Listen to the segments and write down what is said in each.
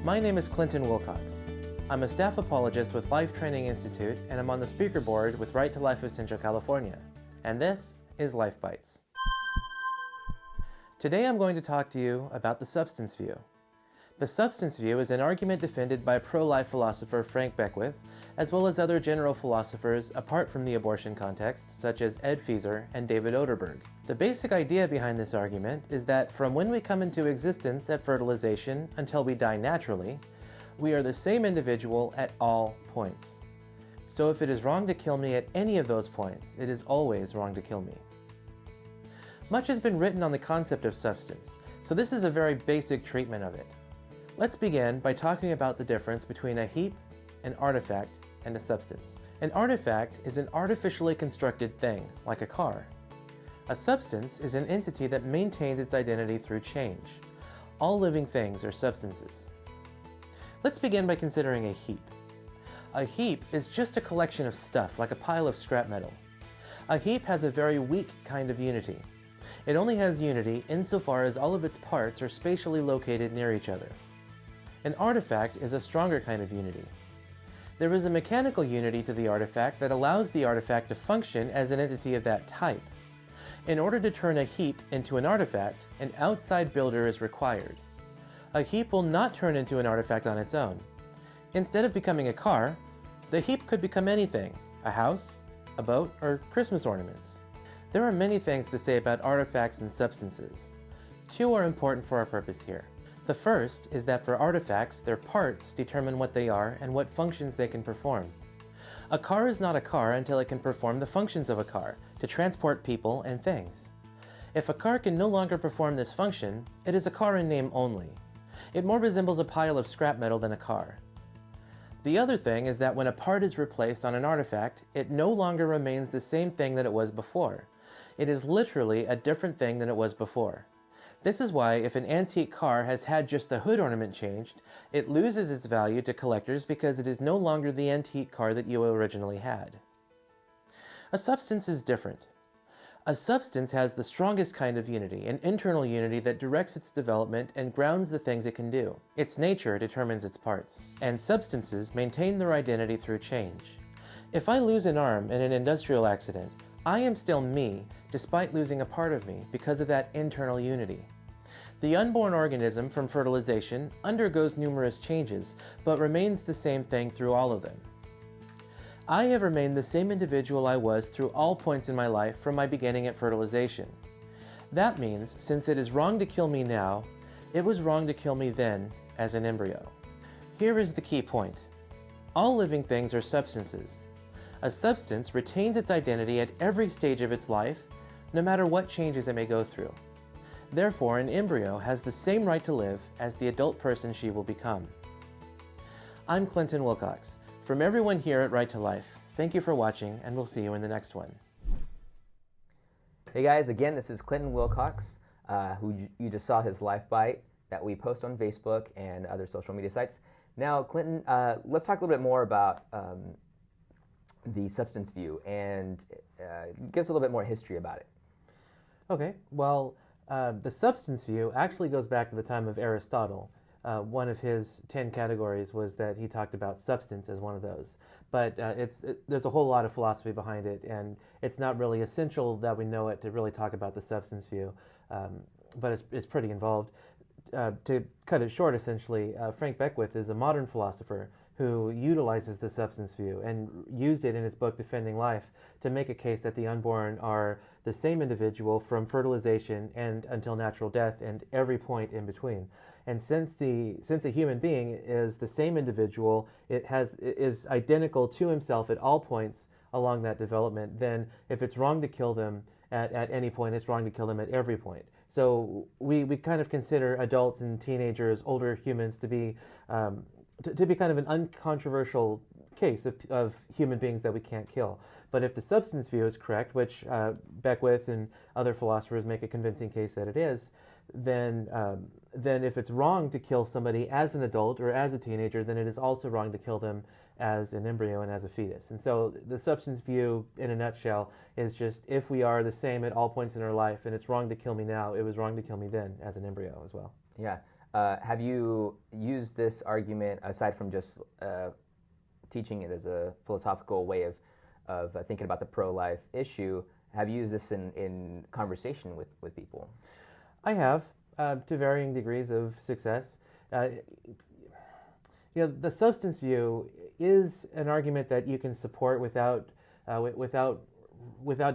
My name is Clinton Wilcox. I'm a staff apologist with Life Training Institute, and I'm on the speaker board with Right to Life of Central California. And this is Life Bites. Today I'm going to talk to you about the substance view. The substance view is an argument defended by pro-life philosopher Frank Beckwith, as well as other general philosophers apart from the abortion context, such as Ed Feser and David Oderberg. The basic idea behind this argument is that from when we come into existence at fertilization until we die naturally, we are the same individual at all points. So if it is wrong to kill me at any of those points, it is always wrong to kill me. Much has been written on the concept of substance, so this is a very basic treatment of it. Let's begin by talking about the difference between a heap, an artifact, and a substance. An artifact is an artificially constructed thing, like a car. A substance is an entity that maintains its identity through change. All living things are substances. Let's begin by considering a heap. A heap is just a collection of stuff, like a pile of scrap metal. A heap has a very weak kind of unity. It only has unity insofar as all of its parts are spatially located near each other. An artifact is a stronger kind of unity. There is a mechanical unity to the artifact that allows the artifact to function as an entity of that type. In order to turn a heap into an artifact, an outside builder is required. A heap will not turn into an artifact on its own. Instead of becoming a car, the heap could become anything: a house, a boat, or Christmas ornaments. There are many things to say about artifacts and substances. Two are important for our purpose here. The first is that for artifacts, their parts determine what they are and what functions they can perform. A car is not a car until it can perform the functions of a car, to transport people and things. If a car can no longer perform this function, it is a car in name only. It more resembles a pile of scrap metal than a car. The other thing is that when a part is replaced on an artifact, it no longer remains the same thing that it was before. It is literally a different thing than it was before. This is why if an antique car has had just the hood ornament changed, it loses its value to collectors because it is no longer the antique car that you originally had. A substance is different. A substance has the strongest kind of unity, an internal unity that directs its development and grounds the things it can do. Its nature determines its parts, and substances maintain their identity through change. If I lose an arm in an industrial accident, I am still me, despite losing a part of me, because of that internal unity. The unborn organism from fertilization undergoes numerous changes, but remains the same thing through all of them. I have remained the same individual I was through all points in my life from my beginning at fertilization. That means, since it is wrong to kill me now, it was wrong to kill me then as an embryo. Here is the key point. All living things are substances. A substance retains its identity at every stage of its life, no matter what changes it may go through. Therefore, an embryo has the same right to live as the adult person she will become. I'm Clinton Wilcox. From everyone here at Right to Life, thank you for watching, and we'll see you in the next one. Hey guys, again, this is Clinton Wilcox, who you just saw his Life Bite that we post on Facebook and other social media sites. Now, Clinton, let's talk a little bit more about the substance view and give us a little bit more history about it. Okay, well, the substance view actually goes back to the time of Aristotle. One of his 10 categories was that he talked about substance as one of those. But there's a whole lot of philosophy behind it, and it's not really essential that we know it to really talk about the substance view, but it's pretty involved. To cut it short, essentially, Frank Beckwith is a modern philosopher who utilizes the substance view and used it in his book Defending Life to make a case that the unborn are the same individual from fertilization and until natural death and every point in between. And since a human being is the same individual, it is identical to himself at all points along that development, then if it's wrong to kill them at any point, it's wrong to kill them at every point. So we kind of consider adults and teenagers, older humans, to be kind of an uncontroversial case of human beings that we can't kill. But if the substance view is correct, which Beckwith and other philosophers make a convincing case that it is, then if it's wrong to kill somebody as an adult or as a teenager, then it is also wrong to kill them as an embryo and as a fetus. And so the substance view, in a nutshell, is just if we are the same at all points in our life and it's wrong to kill me now, it was wrong to kill me then as an embryo as well. Yeah. Have you used this argument, aside from just teaching it as a philosophical way of thinking about the pro-life issue, have you used this in conversation with people? I have, to varying degrees of success. The substance view is an argument that you can support without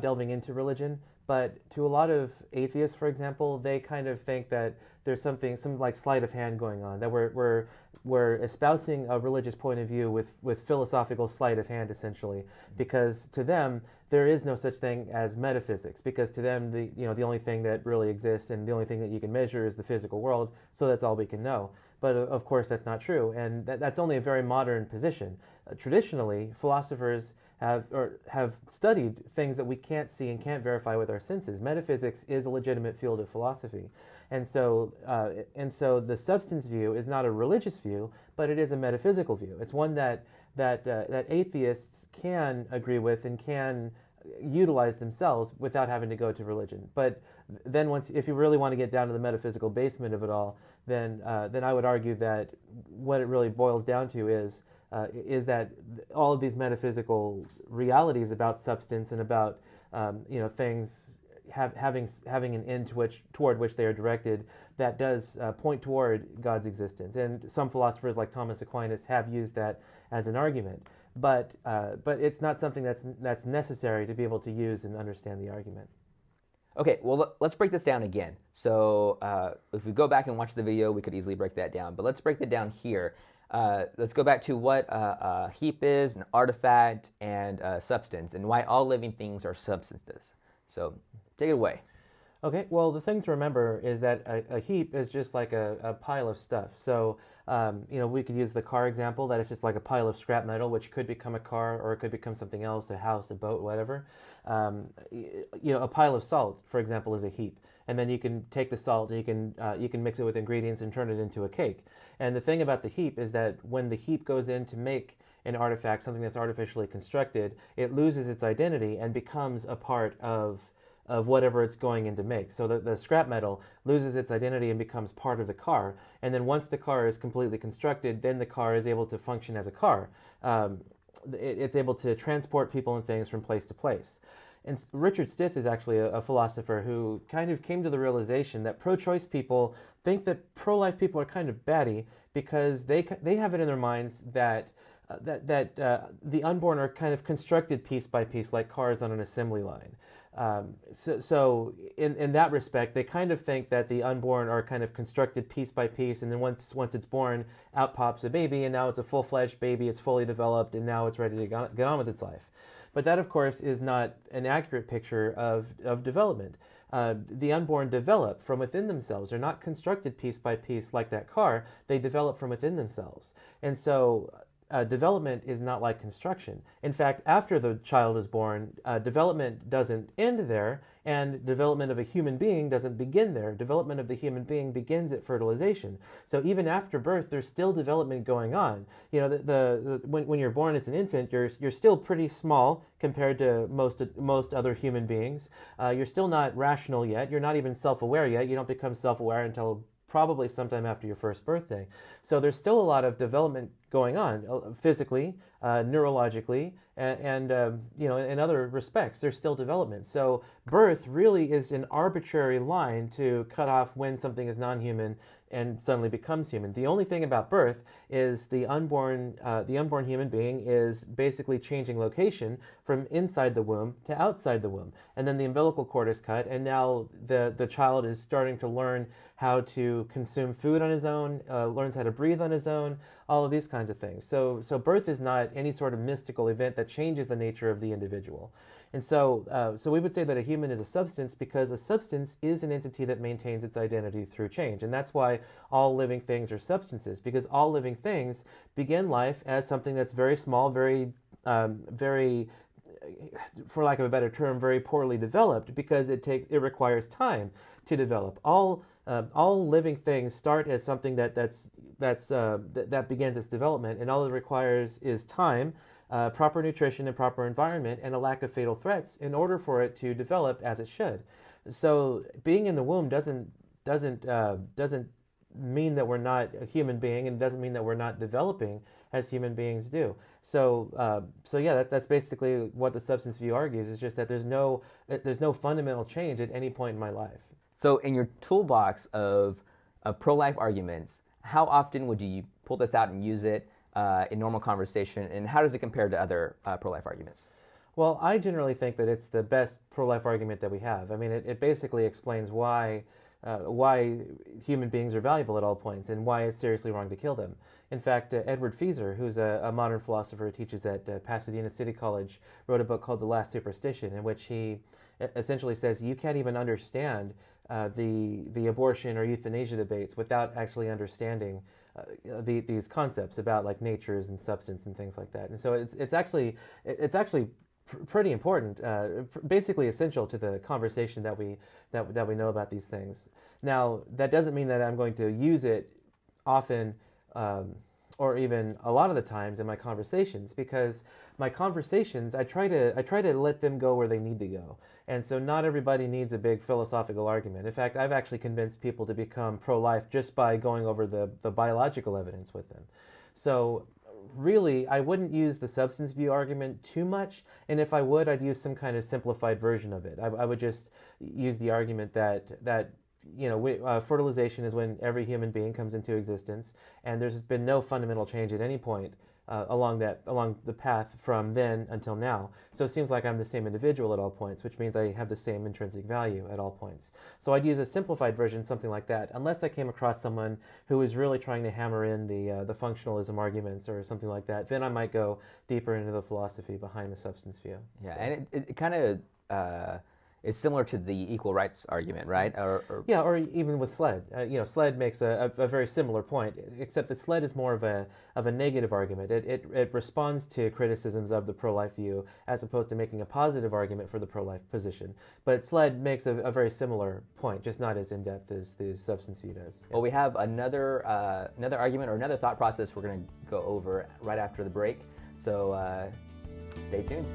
delving into religion. But to a lot of atheists, for example, they kind of think that there's some like sleight of hand going on, that we're espousing a religious point of view with philosophical sleight of hand, essentially, because to them there is no such thing as metaphysics, because to them the only thing that really exists and the only thing that you can measure is the physical world, so that's all we can know. But of course that's not true, and that's only a very modern position. Traditionally, philosophers have studied things that we can't see and can't verify with our senses. Metaphysics is a legitimate field of philosophy, and so the substance view is not a religious view, but it is a metaphysical view. It's one that atheists can agree with and can utilize themselves without having to go to religion. But then if you really want to get down to the metaphysical basement of it all, then I would argue that what it really boils down to is that all of these metaphysical realities about substance and about things having an end toward which they are directed, that does point toward God's existence. And some philosophers like Thomas Aquinas have used that as an argument, but it's not something that's necessary to be able to use and understand the argument. Okay, well, let's break this down again. So if we go back and watch the video, we could easily break that down. But let's break that down here. Let's go back to what a heap is, an artifact, and substance, and why all living things are substances. So take it away. Okay, well, the thing to remember is that a heap is just like a pile of stuff. So, we could use the car example, that it's just like a pile of scrap metal, which could become a car, or it could become something else, a house, a boat, whatever. A pile of salt, for example, is a heap. And then you can take the salt and you can mix it with ingredients and turn it into a cake. And the thing about the heap is that when the heap goes in to make an artifact, something that's artificially constructed, it loses its identity and becomes a part of whatever it's going in to make. So the scrap metal loses its identity and becomes part of the car. And then once the car is completely constructed, then the car is able to function as a car. It's able to transport people and things from place to place. And Richard Stith is actually a philosopher who kind of came to the realization that pro-choice people think that pro-life people are kind of batty because they have it in their minds that the unborn are kind of constructed piece by piece like cars on an assembly line. So in that respect, they kind of think that the unborn are kind of constructed piece by piece, and then once it's born, out pops a baby, and now it's a full-fledged baby, it's fully developed, and now it's ready to get on with its life. But that, of course, is not an accurate picture of development. The unborn develop from within themselves. They're not constructed piece by piece like that car. They develop from within themselves. And so development is not like construction. In fact, after the child is born, development doesn't end there, and development of a human being doesn't begin there. Development of the human being begins at fertilization. So even after birth, there's still development going on. When you're born as an infant, you're still pretty small compared to most other human beings. You're still not rational yet. You're not even self-aware yet. You don't become self-aware until probably sometime after your first birthday. So there's still a lot of development going on physically, neurologically, and in other respects. There's still development. So birth really is an arbitrary line to cut off when something is non-human and suddenly becomes human. The only thing about birth is the unborn human being is basically changing location from inside the womb to outside the womb. And then the umbilical cord is cut, and now the child is starting to learn how to consume food on his own, learns how to breathe on his own, all of these kinds of things. So birth is not any sort of mystical event that changes the nature of the individual. And so we would say that a human is a substance because a substance is an entity that maintains its identity through change. And that's why all living things are substances, because all living things begin life as something that's very small, very, for lack of a better term, very poorly developed, because it requires time to develop. All living things start as something that begins its development, and all it requires is time, proper nutrition and proper environment, and a lack of fatal threats in order for it to develop as it should. So being in the womb doesn't mean that we're not a human being, and it doesn't mean that we're not developing as human beings do. So, yeah, that's basically what the substance view argues. Is just that there's no fundamental change at any point in my life. So, in your toolbox of pro-life arguments, how often would you pull this out and use it in normal conversation, and how does it compare to other pro-life arguments? Well, I generally think that it's the best pro-life argument that we have. I mean, it basically explains why human beings are valuable at all points and why it's seriously wrong to kill them. In fact, Edward Feser, who's a modern philosopher who teaches at Pasadena City College, wrote a book called The Last Superstition, in which he essentially says you can't even understand the abortion or euthanasia debates without actually understanding these concepts about like natures and substance and things like that. And so it's actually pretty important, basically essential to the conversation that we know about these things. Now, that doesn't mean that I'm going to use it often or even a lot of the times in my conversations, because my conversations, I try to let them go where they need to go. And so not everybody needs a big philosophical argument. In fact, I've actually convinced people to become pro-life just by going over the biological evidence with them. So really, I wouldn't use the substance view argument too much, and if I would, I'd use some kind of simplified version of it. I would just use the argument that fertilization is when every human being comes into existence, and there's been no fundamental change at any point along the path from then until now. So it seems like I'm the same individual at all points, which means I have the same intrinsic value at all points. So I'd use a simplified version, something like that, unless I came across someone who was really trying to hammer in the functionalism arguments or something like that. Then I might go deeper into the philosophy behind the substance view. Yeah, so. And it kind of it's similar to the equal rights argument, right? Yeah, or even with SLED. SLED makes a very similar point, except that SLED is more of a negative argument. It responds to criticisms of the pro-life view as opposed to making a positive argument for the pro-life position. But SLED makes a very similar point, just not as in-depth as the substance view does. Yeah. Well, we have another argument or another thought process we're going to go over right after the break. So stay tuned.